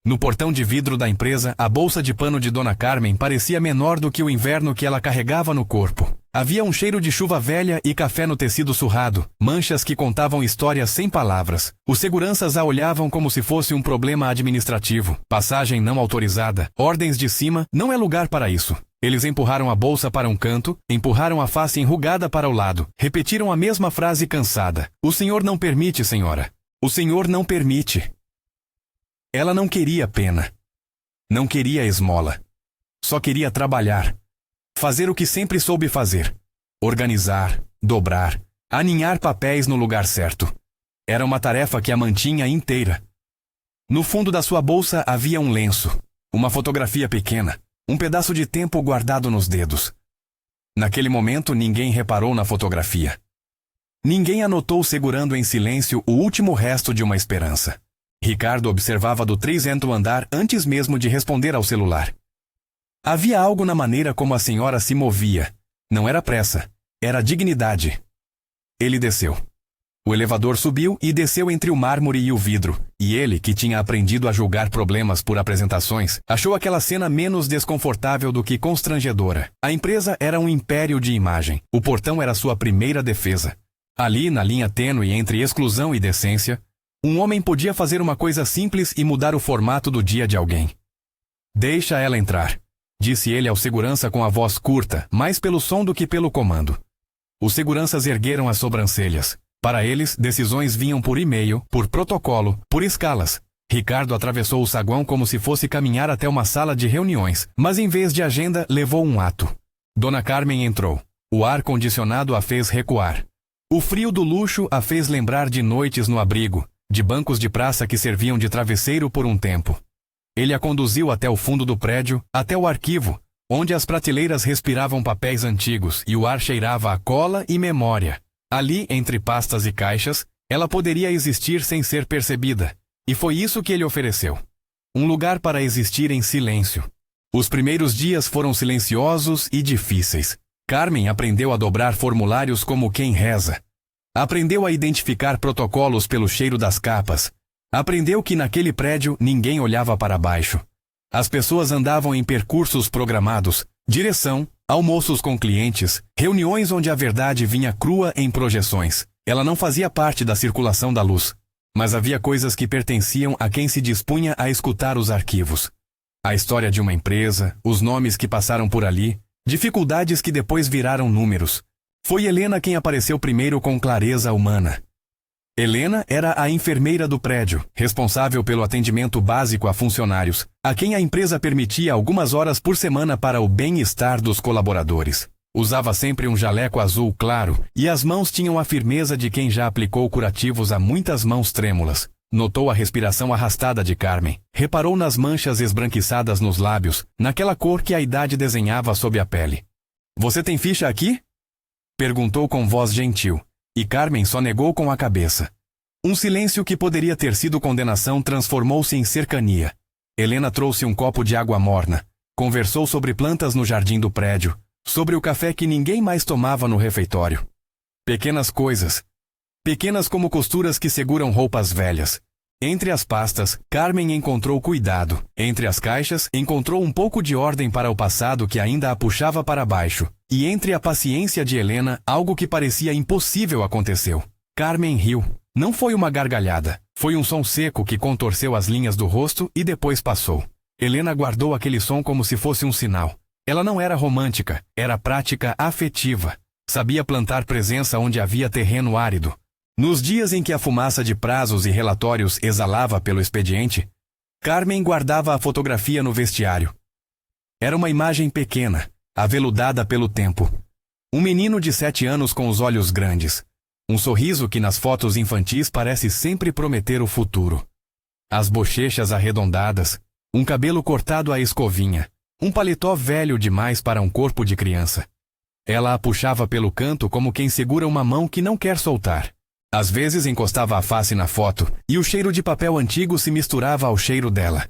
No portão de vidro da empresa, a bolsa de pano de Dona Carmen parecia menor do que o inverno que ela carregava no corpo. Havia um cheiro de chuva velha e café no tecido surrado, manchas que contavam histórias sem palavras. Os seguranças a olhavam como se fosse um problema administrativo. Passagem não autorizada, ordens de cima, não é lugar para isso. Eles empurraram a bolsa para um canto, empurraram a face enrugada para o lado, repetiram a mesma frase cansada. O senhor não permite, senhora. O senhor não permite. Ela não queria pena. Não queria esmola. Só queria trabalhar. Fazer o que sempre soube fazer. Organizar, dobrar, aninhar papéis no lugar certo. Era uma tarefa que a mantinha inteira. No fundo da sua bolsa havia um lenço, uma fotografia pequena, um pedaço de tempo guardado nos dedos. Naquele momento ninguém reparou na fotografia. Ninguém a notou segurando em silêncio o último resto de uma esperança. Ricardo observava do 3º andar antes mesmo de responder ao celular. Havia algo na maneira como a senhora se movia. Não era pressa, era dignidade. Ele desceu. O elevador subiu e desceu entre o mármore e o vidro, e ele, que tinha aprendido a julgar problemas por apresentações, achou aquela cena menos desconfortável do que constrangedora. A empresa era um império de imagem. O portão era sua primeira defesa. Ali, na linha tênue entre exclusão e decência, um homem podia fazer uma coisa simples e mudar o formato do dia de alguém. Deixa ela entrar, disse ele ao segurança com a voz curta, mais pelo som do que pelo comando. Os seguranças ergueram as sobrancelhas. Para eles, decisões vinham por e-mail, por protocolo, por escalas. Ricardo atravessou o saguão como se fosse caminhar até uma sala de reuniões, mas em vez de agenda, levou um ato. Dona Carmen entrou. O ar-condicionado a fez recuar. O frio do luxo a fez lembrar de noites no abrigo, de bancos de praça que serviam de travesseiro por um tempo. Ele a conduziu até o fundo do prédio, até o arquivo, onde as prateleiras respiravam papéis antigos e o ar cheirava a cola e memória. Ali, entre pastas e caixas, ela poderia existir sem ser percebida, e foi isso que ele ofereceu. Um lugar para existir em silêncio. Os primeiros dias foram silenciosos e difíceis. Carmen aprendeu a dobrar formulários como quem reza. Aprendeu a identificar protocolos pelo cheiro das capas. Aprendeu que naquele prédio ninguém olhava para baixo. As pessoas andavam em percursos programados, direção, almoços com clientes, reuniões onde a verdade vinha crua em projeções. Ela não fazia parte da circulação da luz, mas havia coisas que pertenciam a quem se dispunha a escutar os arquivos. A história de uma empresa, os nomes que passaram por ali, dificuldades que depois viraram números. Foi Helena quem apareceu primeiro com clareza humana. Helena era a enfermeira do prédio, responsável pelo atendimento básico a funcionários, a quem a empresa permitia algumas horas por semana para o bem-estar dos colaboradores. Usava sempre um jaleco azul claro, e as mãos tinham a firmeza de quem já aplicou curativos a muitas mãos trêmulas. Notou a respiração arrastada de Carmen. Reparou nas manchas esbranquiçadas nos lábios, naquela cor que a idade desenhava sob a pele. "Você tem ficha aqui?" perguntou com voz gentil, e Carmen só negou com a cabeça. Um silêncio que poderia ter sido condenação transformou-se em cercania. Helena trouxe um copo de água morna. Conversou sobre plantas no jardim do prédio, sobre o café que ninguém mais tomava no refeitório. Pequenas coisas. Pequenas como costuras que seguram roupas velhas. Entre as pastas, Carmen encontrou cuidado. Entre as caixas, encontrou um pouco de ordem para o passado que ainda a puxava para baixo. E entre a paciência de Helena, algo que parecia impossível aconteceu. Carmen riu. Não foi uma gargalhada. Foi um som seco que contorceu as linhas do rosto e depois passou. Helena guardou aquele som como se fosse um sinal. Ela não era romântica, era prática afetiva. Sabia plantar presença onde havia terreno árido. Nos dias em que a fumaça de prazos e relatórios exalava pelo expediente, Carmen guardava a fotografia no vestiário. Era uma imagem pequena, aveludada pelo tempo. Um menino de 7 anos com os olhos grandes. Um sorriso que nas fotos infantis parece sempre prometer o futuro. As bochechas arredondadas, um cabelo cortado à escovinha, um paletó velho demais para um corpo de criança. Ela a puxava pelo canto como quem segura uma mão que não quer soltar. Às vezes encostava a face na foto, e o cheiro de papel antigo se misturava ao cheiro dela.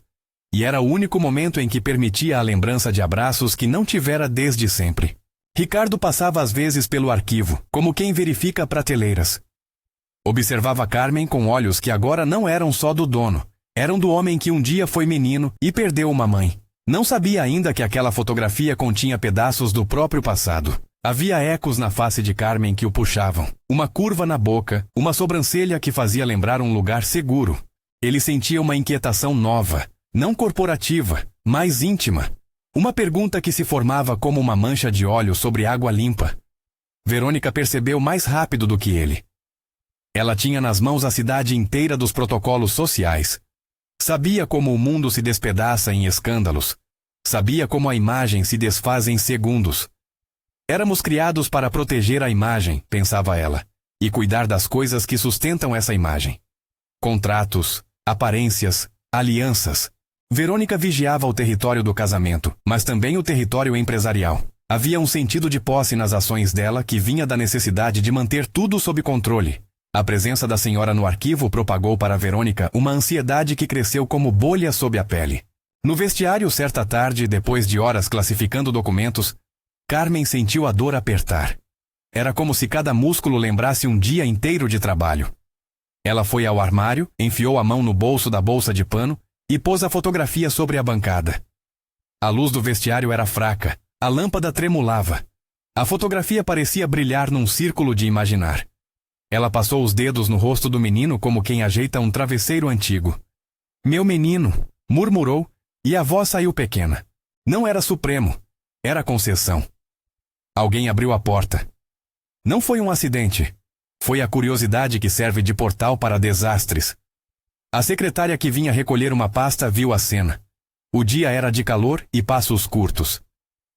E era o único momento em que permitia a lembrança de abraços que não tivera desde sempre. Ricardo passava às vezes pelo arquivo, como quem verifica prateleiras. Observava Carmen com olhos que agora não eram só do dono, Eram do homem que um dia foi menino e perdeu uma mãe. Não sabia ainda que aquela fotografia continha pedaços do próprio passado. Havia ecos na face de Carmen que o puxavam. Uma curva na boca, uma sobrancelha que fazia lembrar um lugar seguro. Ele sentia uma inquietação nova, não corporativa, mas íntima. Uma pergunta que se formava como uma mancha de óleo sobre água limpa. Verônica percebeu mais rápido do que ele. Ela tinha nas mãos a cidade inteira dos protocolos sociais. Sabia como o mundo se despedaça em escândalos. Sabia como a imagem se desfaz em segundos. Éramos criados para proteger a imagem, pensava ela, e cuidar das coisas que sustentam essa imagem. Contratos, aparências, alianças. Verônica vigiava o território do casamento, mas também o território empresarial. Havia um sentido de posse nas ações dela que vinha da necessidade de manter tudo sob controle. A presença da senhora no arquivo propagou para Verônica uma ansiedade que cresceu como bolha sob a pele. No vestiário, certa tarde, depois de horas classificando documentos, Carmen sentiu a dor apertar. Era como se cada músculo lembrasse um dia inteiro de trabalho. Ela foi ao armário, enfiou a mão no bolso da bolsa de pano e pôs a fotografia sobre a bancada. A luz do vestiário era fraca, a lâmpada tremulava. A fotografia parecia brilhar num círculo de imaginar. Ela passou os dedos no rosto do menino como quem ajeita um travesseiro antigo. "Meu menino", murmurou, e a voz saiu pequena. Não era Supremo, era Conceição. Alguém abriu a porta. Não foi um acidente. Foi a curiosidade que serve de portal para desastres. A secretária que vinha recolher uma pasta viu a cena. O dia era de calor e passos curtos.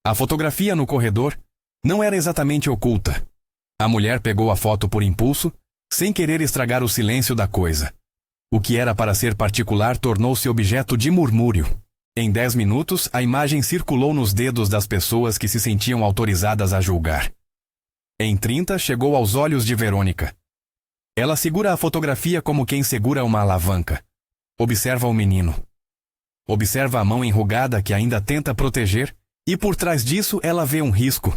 A fotografia no corredor não era exatamente oculta. A mulher pegou a foto por impulso, sem querer estragar o silêncio da coisa. O que era para ser particular tornou-se objeto de murmúrio. Em 10 minutos, a imagem circulou nos dedos das pessoas que se sentiam autorizadas a julgar. Em 30, chegou aos olhos de Verônica. Ela segura a fotografia como quem segura uma alavanca. Observa o menino. Observa a mão enrugada que ainda tenta proteger, e por trás disso ela vê um risco.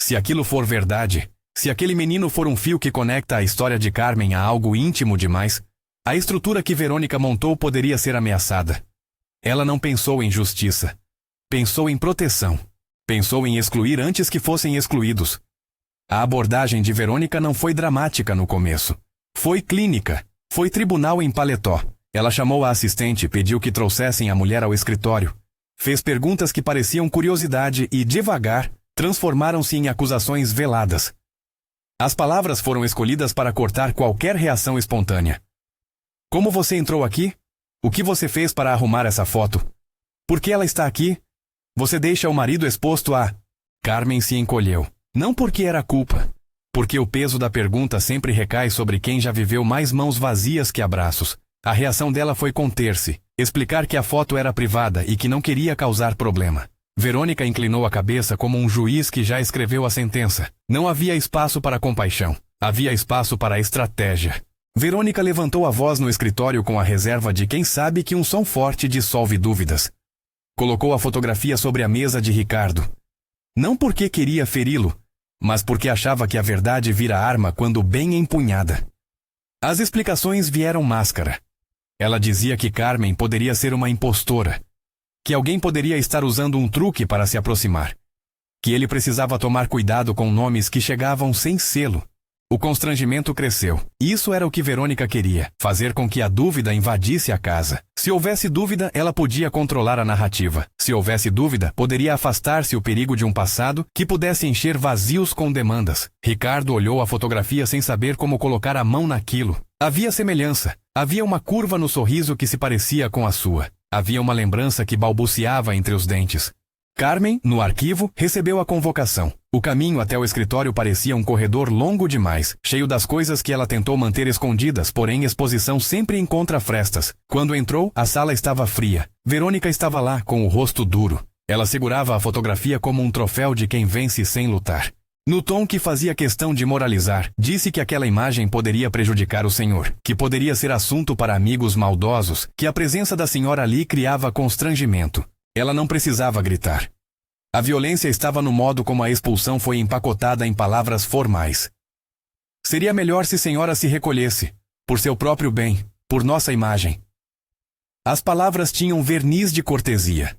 Se aquilo for verdade, se aquele menino for um fio que conecta a história de Carmen a algo íntimo demais, a estrutura que Verônica montou poderia ser ameaçada. Ela não pensou em justiça. Pensou em proteção. Pensou em excluir antes que fossem excluídos. A abordagem de Verônica não foi dramática no começo. Foi clínica. Foi tribunal em paletó. Ela chamou a assistente e pediu que trouxessem a mulher ao escritório. Fez perguntas que pareciam curiosidade e, devagar, transformaram-se em acusações veladas. As palavras foram escolhidas para cortar qualquer reação espontânea. "Como você entrou aqui? O que você fez para arrumar essa foto? Por que ela está aqui? Você deixa o marido exposto a..." Carmen se encolheu. Não porque era culpa. Porque o peso da pergunta sempre recai sobre quem já viveu mais mãos vazias que abraços. A reação dela foi conter-se, explicar que a foto era privada e que não queria causar problema. Verônica inclinou a cabeça como um juiz que já escreveu a sentença. Não havia espaço para compaixão. Havia espaço para estratégia. Verônica levantou a voz no escritório com a reserva de quem sabe que um som forte dissolve dúvidas. Colocou a fotografia sobre a mesa de Ricardo. Não porque queria feri-lo, mas porque achava que a verdade vira arma quando bem empunhada. As explicações vieram máscara. Ela dizia que Carmen poderia ser uma impostora, que alguém poderia estar usando um truque para se aproximar, que ele precisava tomar cuidado com nomes que chegavam sem selo. O constrangimento cresceu. Isso era o que Verônica queria, fazer com que a dúvida invadisse a casa. Se houvesse dúvida, ela podia controlar a narrativa. Se houvesse dúvida, poderia afastar-se o perigo de um passado que pudesse encher vazios com demandas. Ricardo olhou a fotografia sem saber como colocar a mão naquilo. Havia semelhança. Havia uma curva no sorriso que se parecia com a sua. Havia uma lembrança que balbuciava entre os dentes. Carmen, no arquivo, recebeu a convocação. O caminho até o escritório parecia um corredor longo demais, cheio das coisas que ela tentou manter escondidas, porém exposição sempre encontra frestas. Quando entrou, a sala estava fria. Verônica estava lá, com o rosto duro. Ela segurava a fotografia como um troféu de quem vence sem lutar. No tom que fazia questão de moralizar, disse que aquela imagem poderia prejudicar o senhor, que poderia ser assunto para amigos maldosos, que a presença da senhora ali criava constrangimento. Ela não precisava gritar. A violência estava no modo como a expulsão foi empacotada em palavras formais. Seria melhor se a senhora se recolhesse, por seu próprio bem, por nossa imagem. As palavras tinham verniz de cortesia.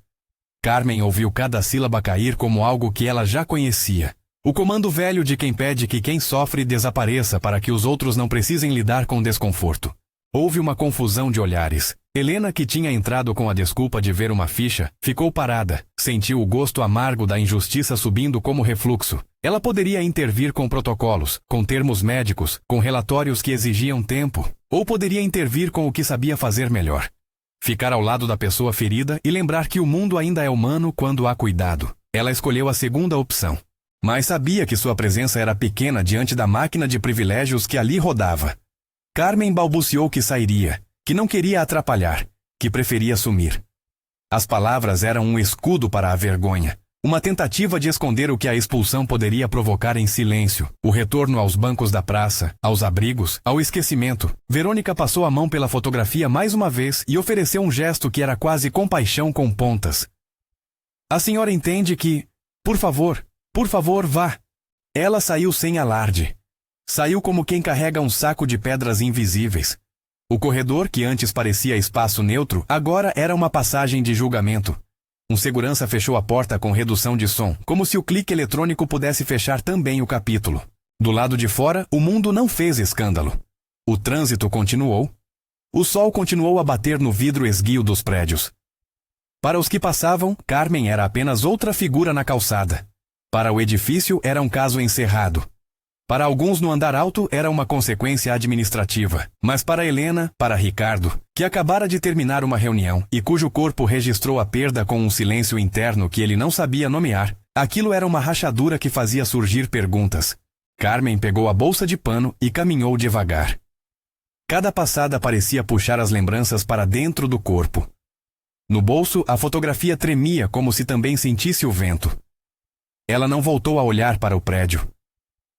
Carmen ouviu cada sílaba cair como algo que ela já conhecia. O comando velho de quem pede que quem sofre desapareça para que os outros não precisem lidar com desconforto. Houve uma confusão de olhares. Helena, que tinha entrado com a desculpa de ver uma ficha, ficou parada, sentiu o gosto amargo da injustiça subindo como refluxo. Ela poderia intervir com protocolos, com termos médicos, com relatórios que exigiam tempo, ou poderia intervir com o que sabia fazer melhor. Ficar ao lado da pessoa ferida e lembrar que o mundo ainda é humano quando há cuidado. Ela escolheu a segunda opção. Mas sabia que sua presença era pequena diante da máquina de privilégios que ali rodava. Carmen balbuciou que sairia, que não queria atrapalhar, que preferia sumir. As palavras eram um escudo para a vergonha, uma tentativa de esconder o que a expulsão poderia provocar em silêncio, o retorno aos bancos da praça, aos abrigos, ao esquecimento. Verônica passou a mão pela fotografia mais uma vez e ofereceu um gesto que era quase compaixão com pontas. A senhora entende que... Por favor, vá. Ela saiu sem alarde. Saiu como quem carrega um saco de pedras invisíveis. O corredor, que antes parecia espaço neutro, agora era uma passagem de julgamento. Um segurança fechou a porta com redução de som, como se o clique eletrônico pudesse fechar também o capítulo. Do lado de fora, o mundo não fez escândalo. O trânsito continuou. O sol continuou a bater no vidro esguio dos prédios. Para os que passavam, Carmen era apenas outra figura na calçada. Para o edifício, era um caso encerrado. Para alguns no andar alto era uma consequência administrativa, mas para Helena, para Ricardo, que acabara de terminar uma reunião e cujo corpo registrou a perda com um silêncio interno que ele não sabia nomear, aquilo era uma rachadura que fazia surgir perguntas. Carmen pegou a bolsa de pano e caminhou devagar. Cada passada parecia puxar as lembranças para dentro do corpo. No bolso, a fotografia tremia como se também sentisse o vento. Ela não voltou a olhar para o prédio.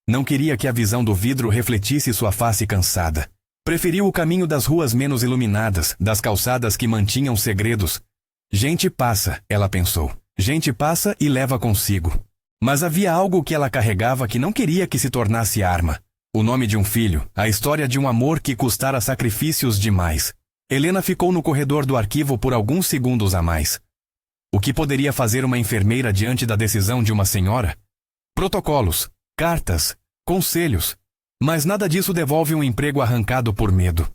Não queria que a visão do vidro refletisse sua face cansada. Preferiu o caminho das ruas menos iluminadas, das calçadas que mantinham segredos. Gente passa, ela pensou. Gente passa e leva consigo. Mas havia algo que ela carregava que não queria que se tornasse arma. O nome de um filho, a história de um amor que custara sacrifícios demais. Helena ficou no corredor do arquivo por alguns segundos a mais. O que poderia fazer uma enfermeira diante da decisão de uma senhora? Protocolos, cartas, conselhos. Mas nada disso devolve um emprego arrancado por medo.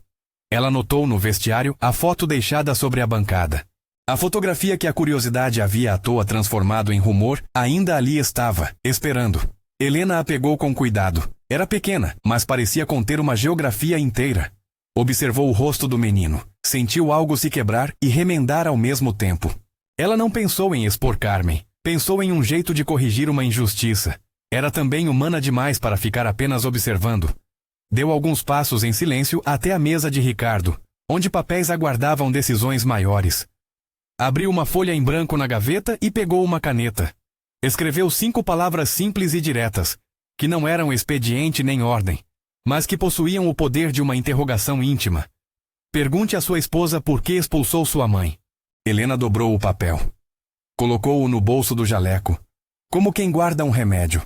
Ela notou no vestiário a foto deixada sobre a bancada. A fotografia que a curiosidade havia à toa transformado em rumor ainda ali estava, esperando. Helena a pegou com cuidado. Era pequena, mas parecia conter uma geografia inteira. Observou o rosto do menino, sentiu algo se quebrar e remendar ao mesmo tempo. Ela não pensou em expor Carmen, pensou em um jeito de corrigir uma injustiça. Era também humana demais para ficar apenas observando. Deu alguns passos em silêncio até a mesa de Ricardo, onde papéis aguardavam decisões maiores. Abriu uma folha em branco na gaveta e pegou uma caneta. Escreveu 5 palavras simples e diretas, que não eram expediente nem ordem, mas que possuíam o poder de uma interrogação íntima. Pergunte à sua esposa por que expulsou sua mãe. Helena dobrou o papel. Colocou-o no bolso do jaleco, como quem guarda um remédio.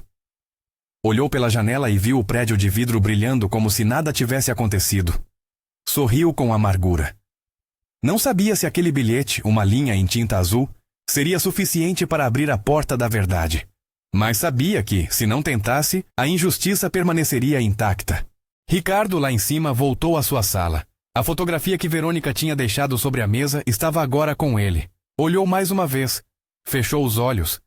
Olhou pela janela e viu o prédio de vidro brilhando como se nada tivesse acontecido. Sorriu com amargura. Não sabia se aquele bilhete, uma linha em tinta azul, seria suficiente para abrir a porta da verdade. Mas sabia que, se não tentasse, a injustiça permaneceria intacta. Ricardo, lá em cima, voltou à sua sala. A fotografia que Verônica tinha deixado sobre a mesa estava agora com ele. Olhou mais uma vez. Fechou os olhos.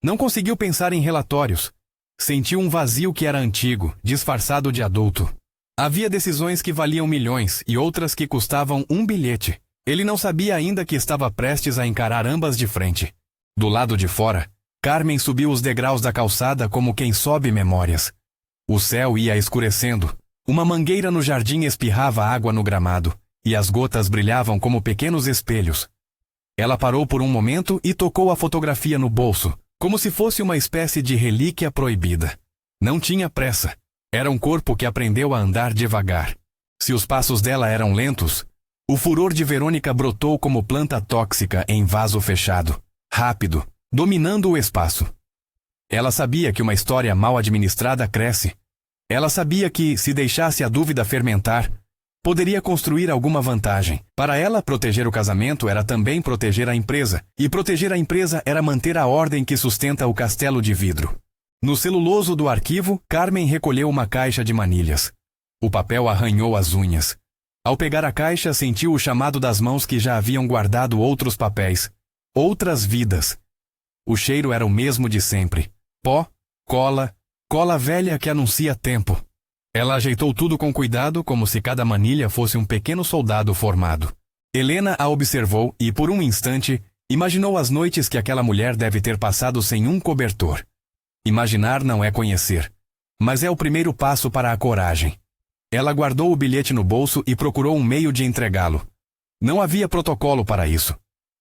Não conseguiu pensar em relatórios. Sentiu um vazio que era antigo, disfarçado de adulto. Havia decisões que valiam milhões e outras que custavam um bilhete. Ele não sabia ainda que estava prestes a encarar ambas de frente. Do lado de fora, Carmen subiu os degraus da calçada como quem sobe memórias. O céu ia escurecendo. Uma mangueira no jardim espirrava água no gramado, e as gotas brilhavam como pequenos espelhos. Ela parou por um momento e tocou a fotografia no bolso, como se fosse uma espécie de relíquia proibida. Não tinha pressa. Era um corpo que aprendeu a andar devagar. Se os passos dela eram lentos, o furor de Verônica brotou como planta tóxica em vaso fechado, rápido, dominando o espaço. Ela sabia que uma história mal administrada cresce. Ela sabia que, se deixasse a dúvida fermentar, poderia construir alguma vantagem. Para ela, proteger o casamento era também proteger a empresa, e proteger a empresa era manter a ordem que sustenta o castelo de vidro. No celuloso do arquivo, Carmen recolheu uma caixa de manilhas. O papel arranhou as unhas. Ao pegar a caixa, sentiu o chamado das mãos que já haviam guardado outros papéis. Outras vidas. O cheiro era o mesmo de sempre. Pó, cola, cola velha que anuncia tempo. Ela ajeitou tudo com cuidado, como se cada manilha fosse um pequeno soldado formado. Helena a observou e, por um instante, imaginou as noites que aquela mulher deve ter passado sem um cobertor. Imaginar não é conhecer, mas é o primeiro passo para a coragem. Ela guardou o bilhete no bolso e procurou um meio de entregá-lo. Não havia protocolo para isso.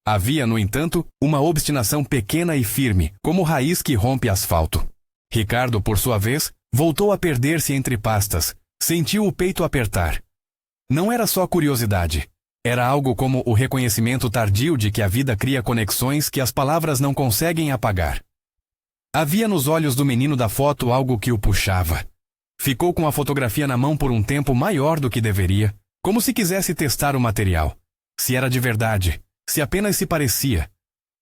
Havia, no entanto, uma obstinação pequena e firme, como raiz que rompe asfalto. Ricardo, por sua vez, voltou a perder-se entre pastas. Sentiu o peito apertar. Não era só curiosidade. Era algo como o reconhecimento tardio de que a vida cria conexões que as palavras não conseguem apagar. Havia nos olhos do menino da foto algo que o puxava. Ficou com a fotografia na mão por um tempo maior do que deveria, como se quisesse testar o material. Se era de verdade, se apenas se parecia.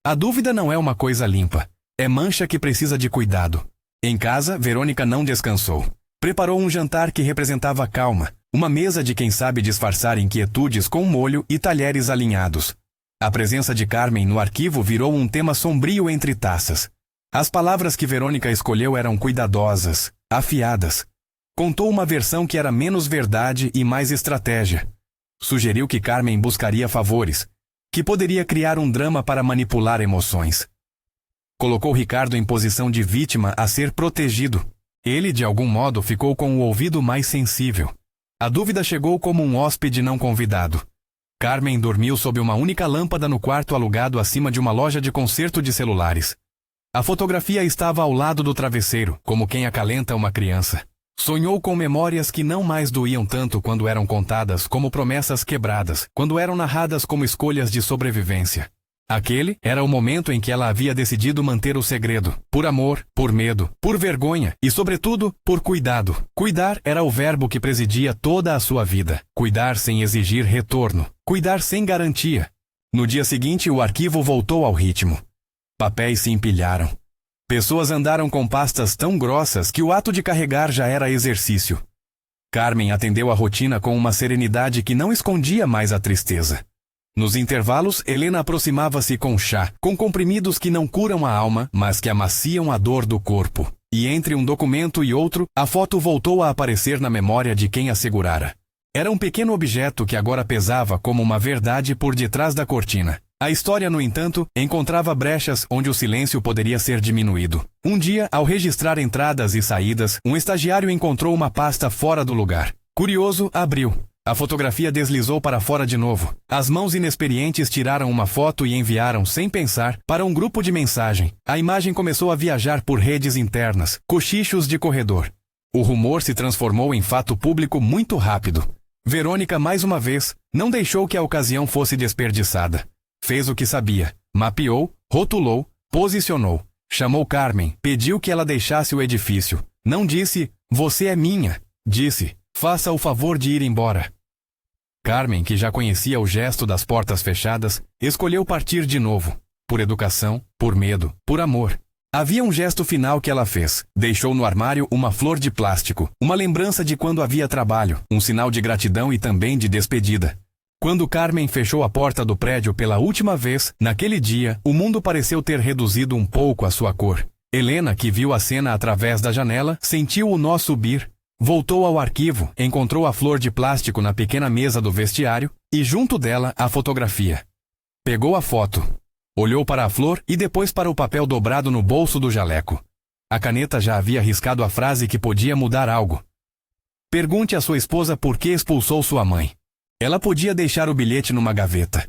A dúvida não é uma coisa limpa. É mancha que precisa de cuidado. Em casa, Verônica não descansou. Preparou um jantar que representava calma, uma mesa de quem sabe disfarçar inquietudes com molho e talheres alinhados. A presença de Carmen no arquivo virou um tema sombrio entre taças. As palavras que Verônica escolheu eram cuidadosas, afiadas. Contou uma versão que era menos verdade e mais estratégia. Sugeriu que Carmen buscaria favores, que poderia criar um drama para manipular emoções. Colocou Ricardo em posição de vítima a ser protegido. Ele, de algum modo, ficou com o ouvido mais sensível. A dúvida chegou como um hóspede não convidado. Carmen dormiu sob uma única lâmpada no quarto alugado acima de uma loja de conserto de celulares. A fotografia estava ao lado do travesseiro, como quem acalenta uma criança. Sonhou com memórias que não mais doíam tanto quando eram contadas como promessas quebradas, quando eram narradas como escolhas de sobrevivência. Aquele era o momento em que ela havia decidido manter o segredo, por amor, por medo, por vergonha e, sobretudo, por cuidado. Cuidar era o verbo que presidia toda a sua vida. Cuidar sem exigir retorno. Cuidar sem garantia. No dia seguinte, o arquivo voltou ao ritmo. Papéis se empilharam. Pessoas andaram com pastas tão grossas que o ato de carregar já era exercício. Carmen atendeu a rotina com uma serenidade que não escondia mais a tristeza. Nos intervalos, Helena aproximava-se com chá, com comprimidos que não curam a alma, mas que amaciam a dor do corpo. E entre um documento e outro, a foto voltou a aparecer na memória de quem a segurara. Era um pequeno objeto que agora pesava como uma verdade por detrás da cortina. A história, no entanto, encontrava brechas onde o silêncio poderia ser diminuído. Um dia, ao registrar entradas e saídas, um estagiário encontrou uma pasta fora do lugar. Curioso, abriu. A fotografia deslizou para fora de novo. As mãos inexperientes tiraram uma foto e enviaram, sem pensar, para um grupo de mensagem. A imagem começou a viajar por redes internas, cochichos de corredor. O rumor se transformou em fato público muito rápido. Verônica, mais uma vez, não deixou que a ocasião fosse desperdiçada. Fez o que sabia. Mapeou, rotulou, posicionou. Chamou Carmen, pediu que ela deixasse o edifício. Não disse, você é minha. Disse, faça o favor de ir embora. Carmen, que já conhecia o gesto das portas fechadas, escolheu partir de novo. Por educação, por medo, por amor. Havia um gesto final que ela fez. Deixou no armário uma flor de plástico, uma lembrança de quando havia trabalho, um sinal de gratidão e também de despedida. Quando Carmen fechou a porta do prédio pela última vez, naquele dia, o mundo pareceu ter reduzido um pouco a sua cor. Helena, que viu a cena através da janela, sentiu o nó subir. Voltou ao arquivo, encontrou a flor de plástico na pequena mesa do vestiário e, junto dela, a fotografia. Pegou a foto. Olhou para a flor e depois para o papel dobrado no bolso do jaleco. A caneta já havia riscado a frase que podia mudar algo. Pergunte à sua esposa por que expulsou sua mãe. Ela podia deixar o bilhete numa gaveta.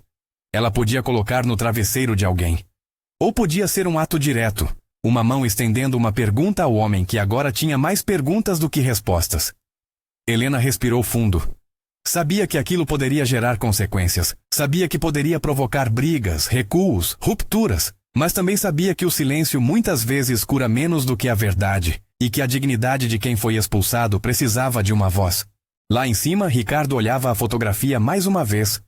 Ela podia colocar no travesseiro de alguém. Ou podia ser um ato direto, uma mão estendendo uma pergunta ao homem que agora tinha mais perguntas do que respostas. Helena respirou fundo. Sabia que aquilo poderia gerar consequências. Sabia que poderia provocar brigas, recuos, rupturas. Mas também sabia que o silêncio muitas vezes cura menos do que a verdade, e que a dignidade de quem foi expulsado precisava de uma voz. Lá em cima, Ricardo olhava a fotografia mais uma vez.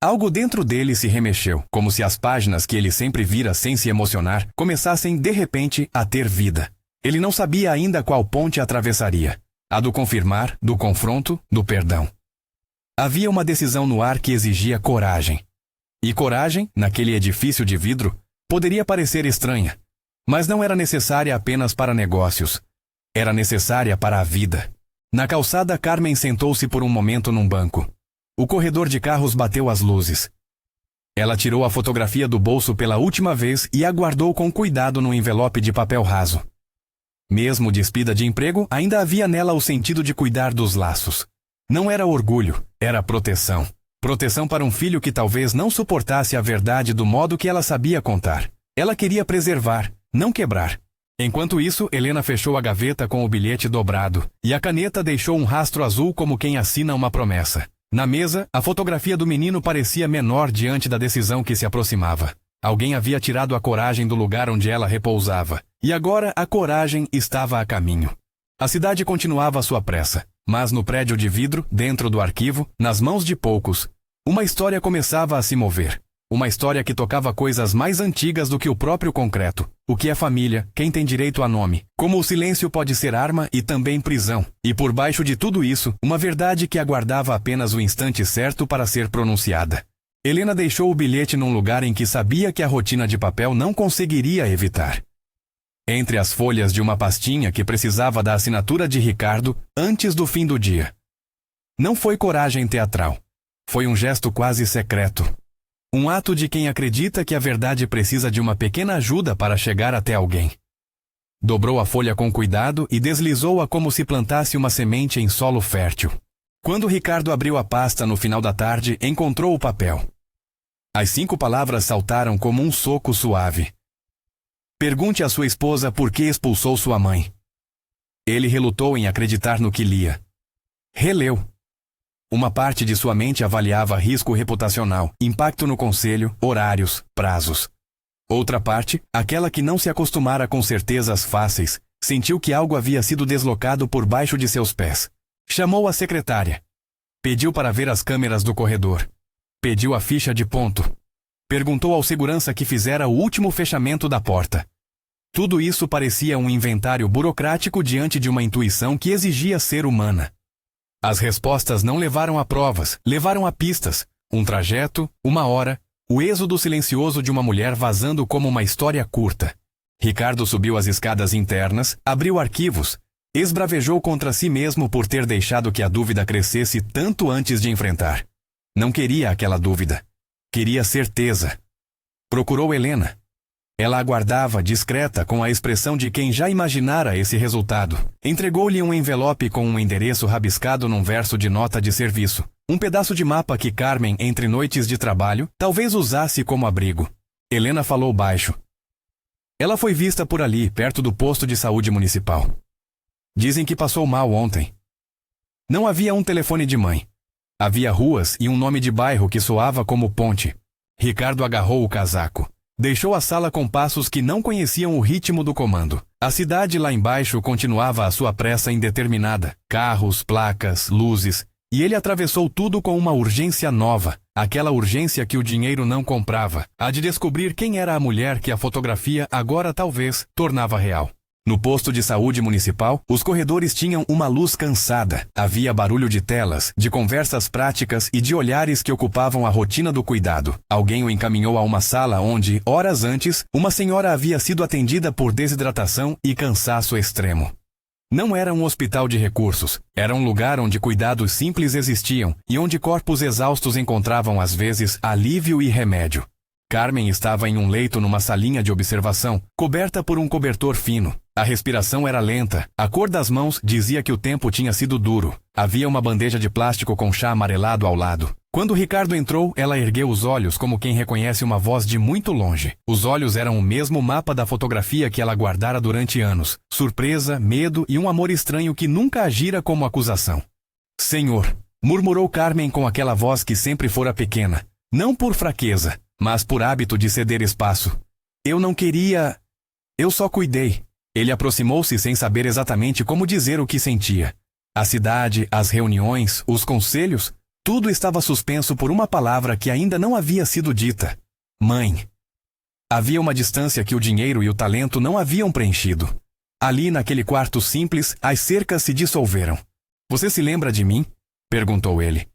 Algo dentro dele se remexeu, como se as páginas que ele sempre vira sem se emocionar começassem de repente a ter vida. Ele não sabia ainda qual ponte atravessaria. A do confirmar, do confronto, do perdão. Havia uma decisão no ar que exigia coragem. E coragem, naquele edifício de vidro, poderia parecer estranha, mas não era necessária apenas para negócios. Era necessária para a vida. Na calçada, Carmen sentou-se por um momento num banco. O corredor de carros bateu as luzes. Ela tirou a fotografia do bolso pela última vez e a guardou com cuidado num envelope de papel raso. Mesmo despida de emprego, ainda havia nela o sentido de cuidar dos laços. Não era orgulho, era proteção. Proteção para um filho que talvez não suportasse a verdade do modo que ela sabia contar. Ela queria preservar, não quebrar. Enquanto isso, Helena fechou a gaveta com o bilhete dobrado, e a caneta deixou um rastro azul como quem assina uma promessa. Na mesa, a fotografia do menino parecia menor diante da decisão que se aproximava. Alguém havia tirado a coragem do lugar onde ela repousava, e agora a coragem estava a caminho. A cidade continuava a sua pressa, mas no prédio de vidro, dentro do arquivo, nas mãos de poucos, uma história começava a se mover. Uma história que tocava coisas mais antigas do que o próprio concreto. O que é família, quem tem direito a nome, como o silêncio pode ser arma e também prisão. E por baixo de tudo isso, uma verdade que aguardava apenas o instante certo para ser pronunciada. Helena deixou o bilhete num lugar em que sabia que a rotina de papel não conseguiria evitar. Entre as folhas de uma pastinha que precisava da assinatura de Ricardo antes do fim do dia. Não foi coragem teatral. Foi um gesto quase secreto. Um ato de quem acredita que a verdade precisa de uma pequena ajuda para chegar até alguém. Dobrou a folha com cuidado e deslizou-a como se plantasse uma semente em solo fértil. Quando Ricardo abriu a pasta no final da tarde, encontrou o papel. As 5 palavras saltaram como um soco suave. Pergunte à sua esposa por que expulsou sua mãe. Ele relutou em acreditar no que lia. Releu. Uma parte de sua mente avaliava risco reputacional, impacto no conselho, horários, prazos. Outra parte, aquela que não se acostumara com certezas fáceis, sentiu que algo havia sido deslocado por baixo de seus pés. Chamou a secretária. Pediu para ver as câmeras do corredor. Pediu a ficha de ponto. Perguntou ao segurança que fizera o último fechamento da porta. Tudo isso parecia um inventário burocrático diante de uma intuição que exigia ser humana. As respostas não levaram a provas, levaram a pistas, um trajeto, uma hora, o êxodo silencioso de uma mulher vazando como uma história curta. Ricardo subiu as escadas internas, abriu arquivos, esbravejou contra si mesmo por ter deixado que a dúvida crescesse tanto antes de enfrentar. Não queria aquela dúvida. Queria certeza. Procurou Helena. Ela aguardava, discreta, com a expressão de quem já imaginara esse resultado. Entregou-lhe um envelope com um endereço rabiscado num verso de nota de serviço. Um pedaço de mapa que Carmen, entre noites de trabalho, talvez usasse como abrigo. Helena falou baixo. Ela foi vista por ali, perto do posto de saúde municipal. Dizem que passou mal ontem. Não havia um telefone de mãe. Havia ruas e um nome de bairro que soava como ponte. Ricardo agarrou o casaco. Deixou a sala com passos que não conheciam o ritmo do comando. A cidade lá embaixo continuava a sua pressa indeterminada. Carros, placas, luzes. E ele atravessou tudo com uma urgência nova. Aquela urgência que o dinheiro não comprava. A de descobrir quem era a mulher que a fotografia agora talvez tornava real. No posto de saúde municipal, os corredores tinham uma luz cansada. Havia barulho de telas, de conversas práticas e de olhares que ocupavam a rotina do cuidado. Alguém o encaminhou a uma sala onde, horas antes, uma senhora havia sido atendida por desidratação e cansaço extremo. Não era um hospital de recursos. Era um lugar onde cuidados simples existiam e onde corpos exaustos encontravam às vezes alívio e remédio. Carmen estava em um leito numa salinha de observação, coberta por um cobertor fino. A respiração era lenta, a cor das mãos dizia que o tempo tinha sido duro. Havia uma bandeja de plástico com chá amarelado ao lado. Quando Ricardo entrou, ela ergueu os olhos como quem reconhece uma voz de muito longe. Os olhos eram o mesmo mapa da fotografia que ela guardara durante anos. Surpresa, medo e um amor estranho que nunca agira como acusação. Senhor, murmurou Carmen com aquela voz que sempre fora pequena. Não por fraqueza, mas por hábito de ceder espaço. Eu não queria... Eu só cuidei. Ele aproximou-se sem saber exatamente como dizer o que sentia. A cidade, as reuniões, os conselhos, tudo estava suspenso por uma palavra que ainda não havia sido dita: mãe. Havia uma distância que o dinheiro e o talento não haviam preenchido. Ali, naquele quarto simples, as cercas se dissolveram. Você se lembra de mim? Perguntou ele.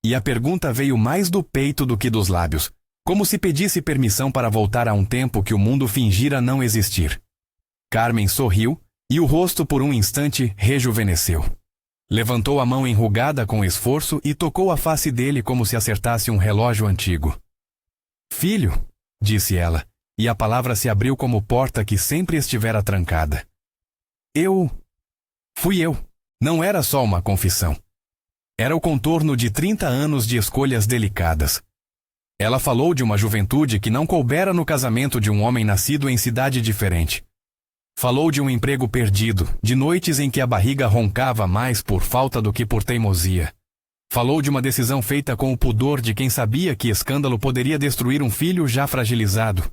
E a pergunta veio mais do peito do que dos lábios, como se pedisse permissão para voltar a um tempo que o mundo fingira não existir. Carmen sorriu, e o rosto por um instante rejuvenesceu. Levantou a mão enrugada com esforço e tocou a face dele como se acertasse um relógio antigo. Filho, disse ela, e a palavra se abriu como porta que sempre estivera trancada. Fui eu. Não era só uma confissão. Era o contorno de 30 anos de escolhas delicadas. Ela falou de uma juventude que não coubera no casamento de um homem nascido em cidade diferente. Falou de um emprego perdido, de noites em que a barriga roncava mais por falta do que por teimosia. Falou de uma decisão feita com o pudor de quem sabia que escândalo poderia destruir um filho já fragilizado.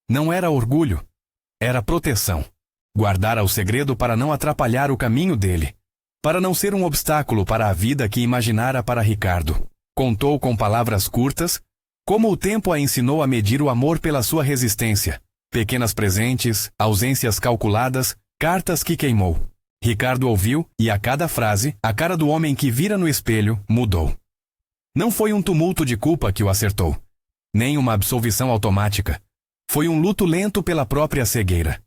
Não era orgulho, era proteção. Guardara o segredo para não atrapalhar o caminho dele, para não ser um obstáculo para a vida que imaginara para Ricardo. Contou com palavras curtas, como o tempo a ensinou a medir o amor pela sua resistência. Pequenas presentes, ausências calculadas, cartas que queimou. Ricardo ouviu, e a cada frase, a cara do homem que vira no espelho mudou. Não foi um tumulto de culpa que o acertou, nem uma absolvição automática. Foi um luto lento pela própria cegueira.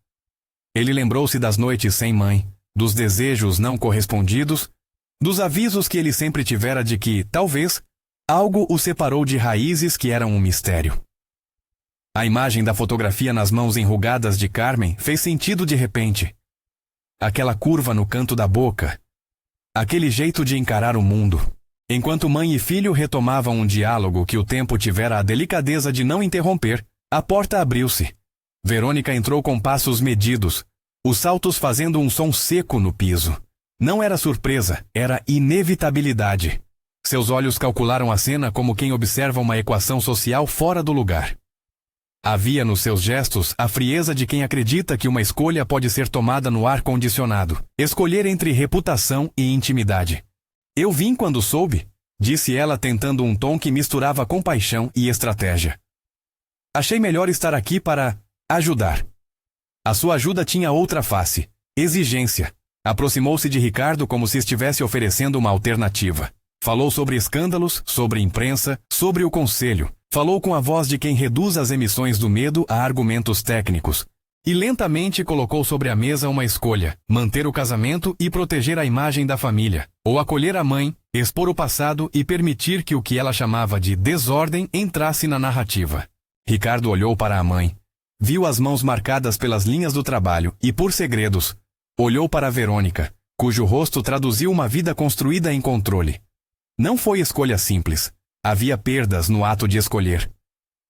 Ele lembrou-se das noites sem mãe, dos desejos não correspondidos, dos avisos que ele sempre tivera de que, talvez, algo o separou de raízes que eram um mistério. A imagem da fotografia nas mãos enrugadas de Carmen fez sentido de repente. Aquela curva no canto da boca, aquele jeito de encarar o mundo. Enquanto mãe e filho retomavam um diálogo que o tempo tivera a delicadeza de não interromper, a porta abriu-se. Verônica entrou com passos medidos, os saltos fazendo um som seco no piso. Não era surpresa, era inevitabilidade. Seus olhos calcularam a cena como quem observa uma equação social fora do lugar. Havia nos seus gestos a frieza de quem acredita que uma escolha pode ser tomada no ar-condicionado. Escolher entre reputação e intimidade. Eu vim quando soube, disse ela tentando um tom que misturava compaixão e estratégia. Achei melhor estar aqui para ajudar. A sua ajuda tinha outra face, exigência. Aproximou-se de Ricardo como se estivesse oferecendo uma alternativa. Falou sobre escândalos, sobre imprensa, sobre o conselho. Falou com a voz de quem reduz as emissões do medo a argumentos técnicos. E lentamente colocou sobre a mesa uma escolha: manter o casamento e proteger a imagem da família, ou acolher a mãe, expor o passado e permitir que o que ela chamava de desordem entrasse na narrativa. Ricardo olhou para a mãe. Viu as mãos marcadas pelas linhas do trabalho e por segredos. Olhou para Verônica, cujo rosto traduziu uma vida construída em controle. Não foi escolha simples. Havia perdas no ato de escolher.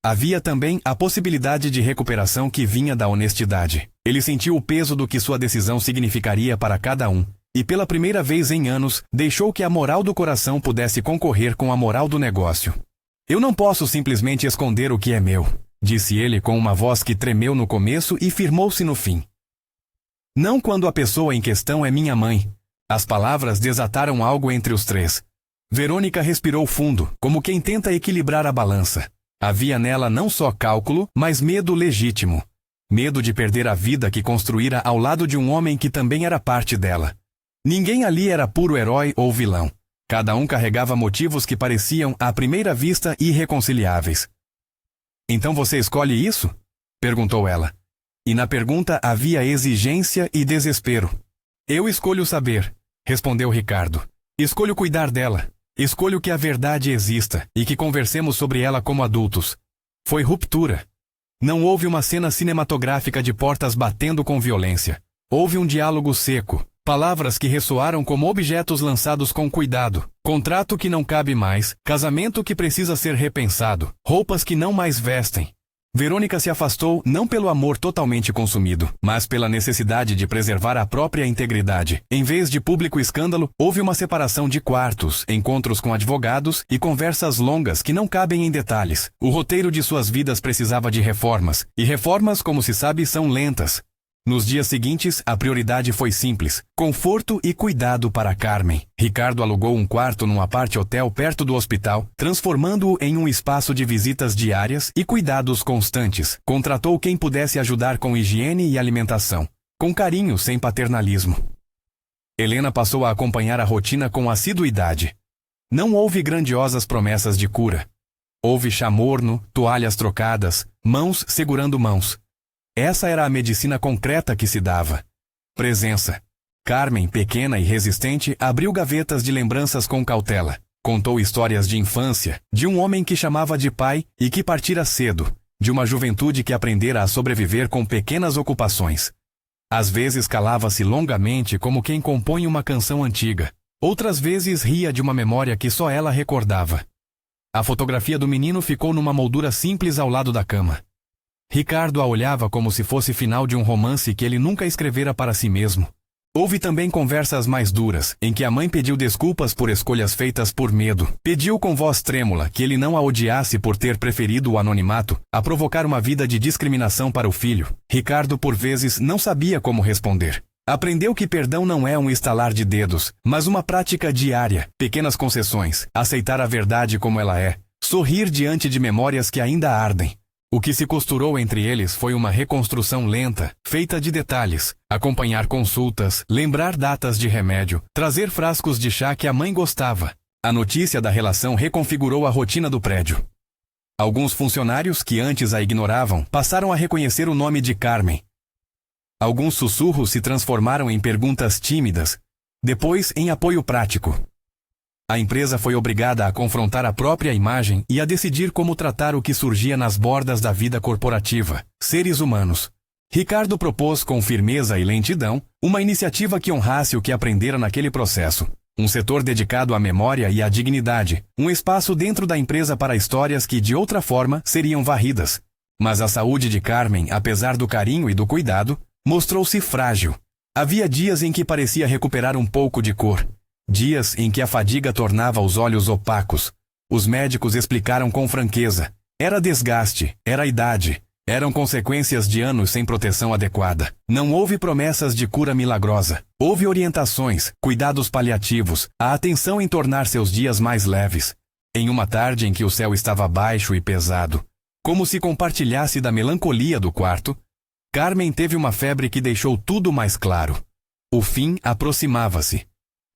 Havia também a possibilidade de recuperação que vinha da honestidade. Ele sentiu o peso do que sua decisão significaria para cada um, e pela primeira vez em anos, deixou que a moral do coração pudesse concorrer com a moral do negócio. Eu não posso simplesmente esconder o que é meu, disse ele com uma voz que tremeu no começo e firmou-se no fim. Não quando a pessoa em questão é minha mãe. As palavras desataram algo entre os três. Verônica respirou fundo, como quem tenta equilibrar a balança. Havia nela não só cálculo, mas medo legítimo. Medo de perder a vida que construíra ao lado de um homem que também era parte dela. Ninguém ali era puro herói ou vilão. Cada um carregava motivos que pareciam, à primeira vista, irreconciliáveis. Então você escolhe isso? Perguntou ela. E na pergunta havia exigência e desespero. Eu escolho saber, respondeu Ricardo. Escolho cuidar dela. Escolho que a verdade exista e que conversemos sobre ela como adultos. Foi ruptura. Não houve uma cena cinematográfica de portas batendo com violência. Houve um diálogo seco, palavras que ressoaram como objetos lançados com cuidado, contrato que não cabe mais, casamento que precisa ser repensado, roupas que não mais vestem. Verônica se afastou não pelo amor totalmente consumido, mas pela necessidade de preservar a própria integridade. Em vez de público escândalo, houve uma separação de quartos, encontros com advogados e conversas longas que não cabem em detalhes. O roteiro de suas vidas precisava de reformas, e reformas, como se sabe, são lentas. Nos dias seguintes, a prioridade foi simples: conforto e cuidado para Carmen. Ricardo alugou um quarto num apart-hotel perto do hospital, transformando-o em um espaço de visitas diárias e cuidados constantes. Contratou quem pudesse ajudar com higiene e alimentação, com carinho, sem paternalismo. Helena passou a acompanhar a rotina com assiduidade. Não houve grandiosas promessas de cura. Houve chamorno, toalhas trocadas, mãos segurando mãos. Essa era a medicina concreta que se dava. Presença. Carmen, pequena e resistente, abriu gavetas de lembranças com cautela. Contou histórias de infância, de um homem que chamava de pai e que partira cedo, de uma juventude que aprendera a sobreviver com pequenas ocupações. Às vezes calava-se longamente como quem compõe uma canção antiga. Outras vezes ria de uma memória que só ela recordava. A fotografia do menino ficou numa moldura simples ao lado da cama. Ricardo a olhava como se fosse final de um romance que ele nunca escrevera para si mesmo. Houve também conversas mais duras, em que a mãe pediu desculpas por escolhas feitas por medo. Pediu com voz trêmula que ele não a odiasse por ter preferido o anonimato a provocar uma vida de discriminação para o filho. Ricardo, por vezes, não sabia como responder. Aprendeu que perdão não é um estalar de dedos, mas uma prática diária, pequenas concessões, aceitar a verdade como ela é, sorrir diante de memórias que ainda ardem. O que se costurou entre eles foi uma reconstrução lenta, feita de detalhes, acompanhar consultas, lembrar datas de remédio, trazer frascos de chá que a mãe gostava. A notícia da relação reconfigurou a rotina do prédio. Alguns funcionários que antes a ignoravam passaram a reconhecer o nome de Carmen. Alguns sussurros se transformaram em perguntas tímidas, depois em apoio prático. A empresa foi obrigada a confrontar a própria imagem e a decidir como tratar o que surgia nas bordas da vida corporativa, seres humanos. Ricardo propôs com firmeza e lentidão uma iniciativa que honrasse o que aprendera naquele processo. Um setor dedicado à memória e à dignidade, um espaço dentro da empresa para histórias que de outra forma seriam varridas. Mas a saúde de Carmen, apesar do carinho e do cuidado, mostrou-se frágil. Havia dias em que parecia recuperar um pouco de cor. Dias em que a fadiga tornava os olhos opacos. Os médicos explicaram com franqueza. Era desgaste, era idade, eram consequências de anos sem proteção adequada. Não houve promessas de cura milagrosa. Houve orientações, cuidados paliativos, a atenção em tornar seus dias mais leves. Em uma tarde em que o céu estava baixo e pesado, como se compartilhasse da melancolia do quarto, Carmen teve uma febre que deixou tudo mais claro. O fim aproximava-se.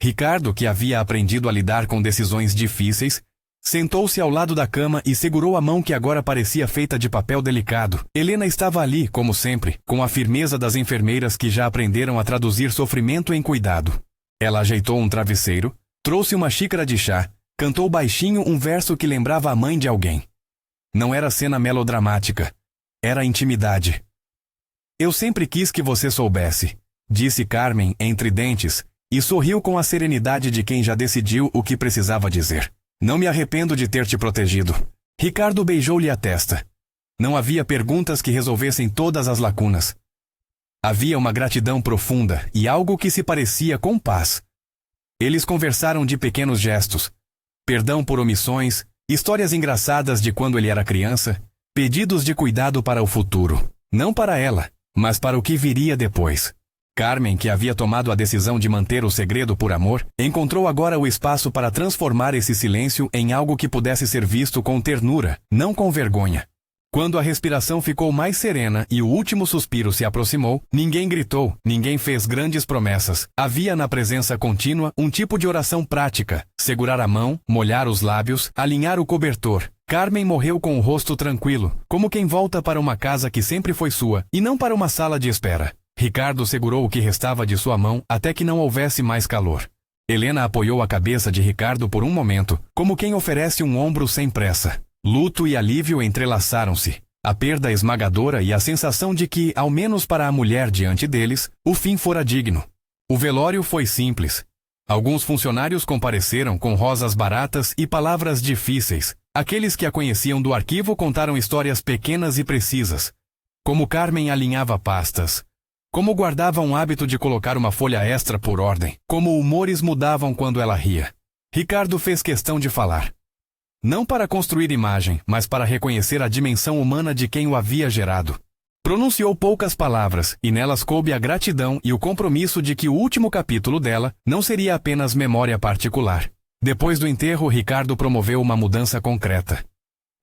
Ricardo, que havia aprendido a lidar com decisões difíceis, sentou-se ao lado da cama e segurou a mão que agora parecia feita de papel delicado. Helena estava ali, como sempre, com a firmeza das enfermeiras que já aprenderam a traduzir sofrimento em cuidado. Ela ajeitou um travesseiro, trouxe uma xícara de chá, cantou baixinho um verso que lembrava a mãe de alguém. Não era cena melodramática. Era intimidade. Eu sempre quis que você soubesse, disse Carmen entre dentes, e sorriu com a serenidade de quem já decidiu o que precisava dizer. Não me arrependo de ter te protegido. Ricardo beijou-lhe a testa. Não havia perguntas que resolvessem todas as lacunas. Havia uma gratidão profunda e algo que se parecia com paz. Eles conversaram de pequenos gestos. Perdão por omissões, histórias engraçadas de quando ele era criança, pedidos de cuidado para o futuro. Não para ela, mas para o que viria depois. Carmen, que havia tomado a decisão de manter o segredo por amor, encontrou agora o espaço para transformar esse silêncio em algo que pudesse ser visto com ternura, não com vergonha. Quando a respiração ficou mais serena e o último suspiro se aproximou, ninguém gritou, ninguém fez grandes promessas. Havia na presença contínua um tipo de oração prática: segurar a mão, molhar os lábios, alinhar o cobertor. Carmen morreu com o rosto tranquilo, como quem volta para uma casa que sempre foi sua, e não para uma sala de espera. Ricardo segurou o que restava de sua mão até que não houvesse mais calor. Helena apoiou a cabeça de Ricardo por um momento, como quem oferece um ombro sem pressa. Luto e alívio entrelaçaram-se. A perda esmagadora e a sensação de que, ao menos para a mulher diante deles, o fim fora digno. O velório foi simples. Alguns funcionários compareceram com rosas baratas e palavras difíceis. Aqueles que a conheciam do arquivo contaram histórias pequenas e precisas. Como Carmen alinhava pastas. Como guardava um hábito de colocar uma folha extra por ordem. Como humores mudavam quando ela ria. Ricardo fez questão de falar. Não para construir imagem, mas para reconhecer a dimensão humana de quem o havia gerado. Pronunciou poucas palavras, e nelas coube a gratidão e o compromisso de que o último capítulo dela não seria apenas memória particular. Depois do enterro, Ricardo promoveu uma mudança concreta.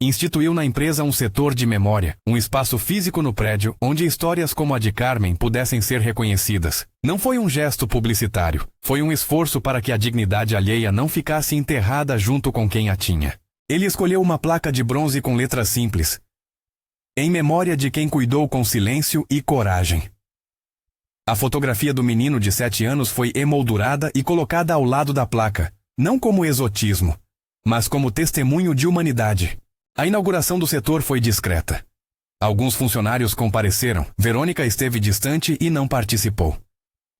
Instituiu na empresa um setor de memória, um espaço físico no prédio onde histórias como a de Carmen pudessem ser reconhecidas. Não foi um gesto publicitário, foi um esforço para que a dignidade alheia não ficasse enterrada junto com quem a tinha. Ele escolheu uma placa de bronze com letras simples, em memória de quem cuidou com silêncio e coragem. A fotografia do menino de 7 anos foi emoldurada e colocada ao lado da placa, não como exotismo, mas como testemunho de humanidade. A inauguração do setor foi discreta. Alguns funcionários compareceram, Verônica esteve distante e não participou.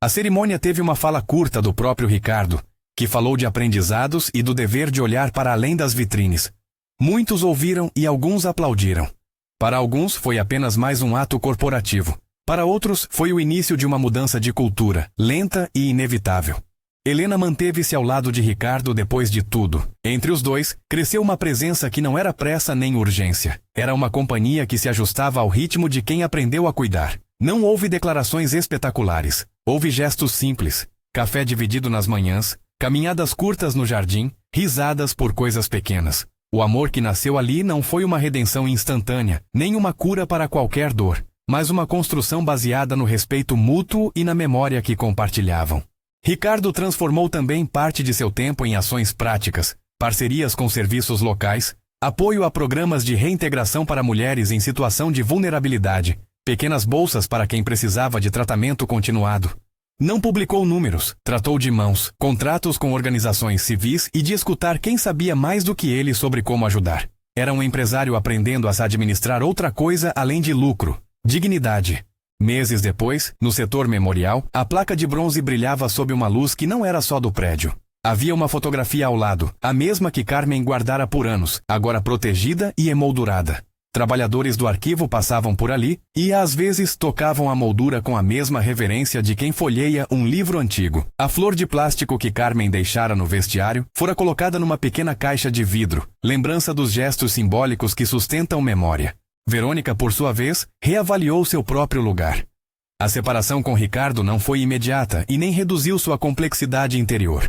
A cerimônia teve uma fala curta do próprio Ricardo, que falou de aprendizados e do dever de olhar para além das vitrines. Muitos ouviram e alguns aplaudiram. Para alguns foi apenas mais um ato corporativo. Para outros foi o início de uma mudança de cultura, lenta e inevitável. Helena manteve-se ao lado de Ricardo depois de tudo. Entre os dois, cresceu uma presença que não era pressa nem urgência. Era uma companhia que se ajustava ao ritmo de quem aprendeu a cuidar. Não houve declarações espetaculares. Houve gestos simples. Café dividido nas manhãs, caminhadas curtas no jardim, risadas por coisas pequenas. O amor que nasceu ali não foi uma redenção instantânea, nem uma cura para qualquer dor, mas uma construção baseada no respeito mútuo e na memória que compartilhavam. Ricardo transformou também parte de seu tempo em ações práticas, parcerias com serviços locais, apoio a programas de reintegração para mulheres em situação de vulnerabilidade, pequenas bolsas para quem precisava de tratamento continuado. Não publicou números, tratou de mãos, contratos com organizações civis e de escutar quem sabia mais do que ele sobre como ajudar. Era um empresário aprendendo a se administrar outra coisa além de lucro, dignidade. Meses depois, no setor memorial, a placa de bronze brilhava sob uma luz que não era só do prédio. Havia uma fotografia ao lado, a mesma que Carmen guardara por anos, agora protegida e emoldurada. Trabalhadores do arquivo passavam por ali e, às vezes, tocavam a moldura com a mesma reverência de quem folheia um livro antigo. A flor de plástico que Carmen deixara no vestiário fora colocada numa pequena caixa de vidro, lembrança dos gestos simbólicos que sustentam memória. Verônica, por sua vez, reavaliou seu próprio lugar. A separação com Ricardo não foi imediata e nem reduziu sua complexidade interior.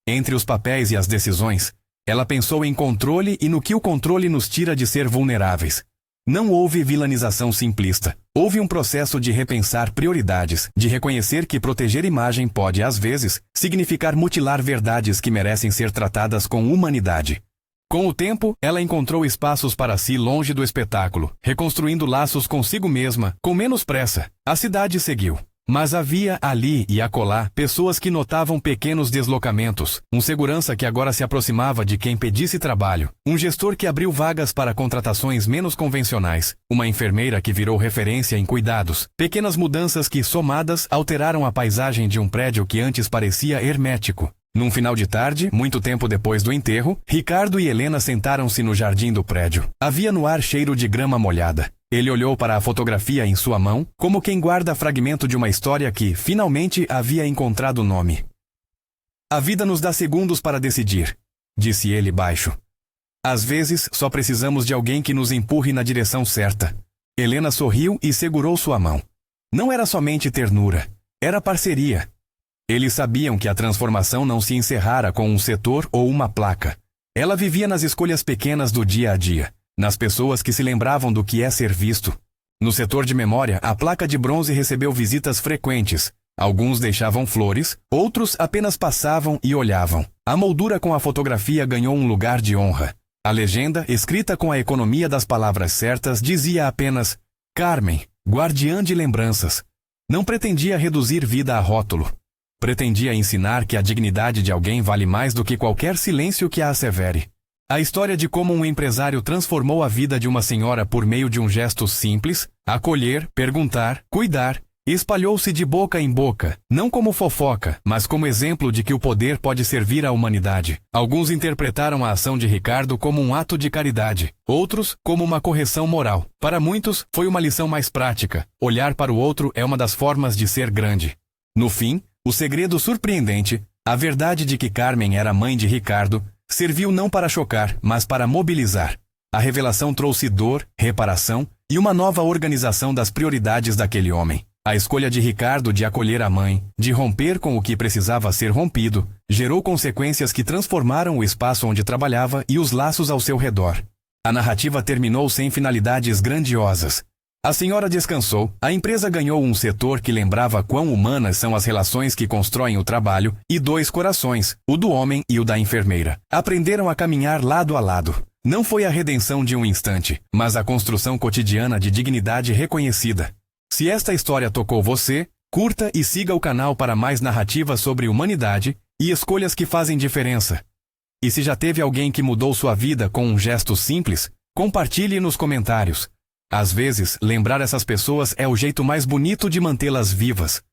Entre os papéis e as decisões, ela pensou em controle e no que o controle nos tira de ser vulneráveis. Não houve vilanização simplista. Houve um processo de repensar prioridades, de reconhecer que proteger imagem pode, às vezes, significar mutilar verdades que merecem ser tratadas com humanidade. Com o tempo, ela encontrou espaços para si longe do espetáculo, reconstruindo laços consigo mesma, com menos pressa. A cidade seguiu. Mas havia ali e acolá pessoas que notavam pequenos deslocamentos, um segurança que agora se aproximava de quem pedisse trabalho, um gestor que abriu vagas para contratações menos convencionais, uma enfermeira que virou referência em cuidados, pequenas mudanças que, somadas, alteraram a paisagem de um prédio que antes parecia hermético. Num final de tarde, muito tempo depois do enterro, Ricardo e Helena sentaram-se no jardim do prédio. Havia no ar cheiro de grama molhada. Ele olhou para a fotografia em sua mão, como quem guarda fragmento de uma história que, finalmente, havia encontrado nome. A vida nos dá segundos para decidir, disse ele baixo. Às vezes, só precisamos de alguém que nos empurre na direção certa. Helena sorriu e segurou sua mão. Não era somente ternura, era parceria. Eles sabiam que a transformação não se encerrara com um setor ou uma placa. Ela vivia nas escolhas pequenas do dia a dia, nas pessoas que se lembravam do que é ser visto. No setor de memória, a placa de bronze recebeu visitas frequentes. Alguns deixavam flores, outros apenas passavam e olhavam. A moldura com a fotografia ganhou um lugar de honra. A legenda, escrita com a economia das palavras certas, dizia apenas Carmen, guardiã de lembranças. Não pretendia reduzir vida a rótulo. Pretendia ensinar que a dignidade de alguém vale mais do que qualquer silêncio que a assevere. A história de como um empresário transformou a vida de uma senhora por meio de um gesto simples, acolher, perguntar, cuidar, espalhou-se de boca em boca, não como fofoca, mas como exemplo de que o poder pode servir à humanidade. Alguns interpretaram a ação de Ricardo como um ato de caridade, outros como uma correção moral. Para muitos, foi uma lição mais prática. Olhar para o outro é uma das formas de ser grande. No fim, o segredo surpreendente, a verdade de que Carmen era mãe de Ricardo, serviu não para chocar, mas para mobilizar. A revelação trouxe dor, reparação e uma nova organização das prioridades daquele homem. A escolha de Ricardo de acolher a mãe, de romper com o que precisava ser rompido, gerou consequências que transformaram o espaço onde trabalhava e os laços ao seu redor. A narrativa terminou sem finalidades grandiosas. A senhora descansou, a empresa ganhou um setor que lembrava quão humanas são as relações que constroem o trabalho, e 2 corações, o do homem e o da enfermeira. Aprenderam a caminhar lado a lado. Não foi a redenção de um instante, mas a construção cotidiana de dignidade reconhecida. Se esta história tocou você, curta e siga o canal para mais narrativas sobre humanidade e escolhas que fazem diferença. E se já teve alguém que mudou sua vida com um gesto simples, compartilhe nos comentários. Às vezes, lembrar essas pessoas é o jeito mais bonito de mantê-las vivas.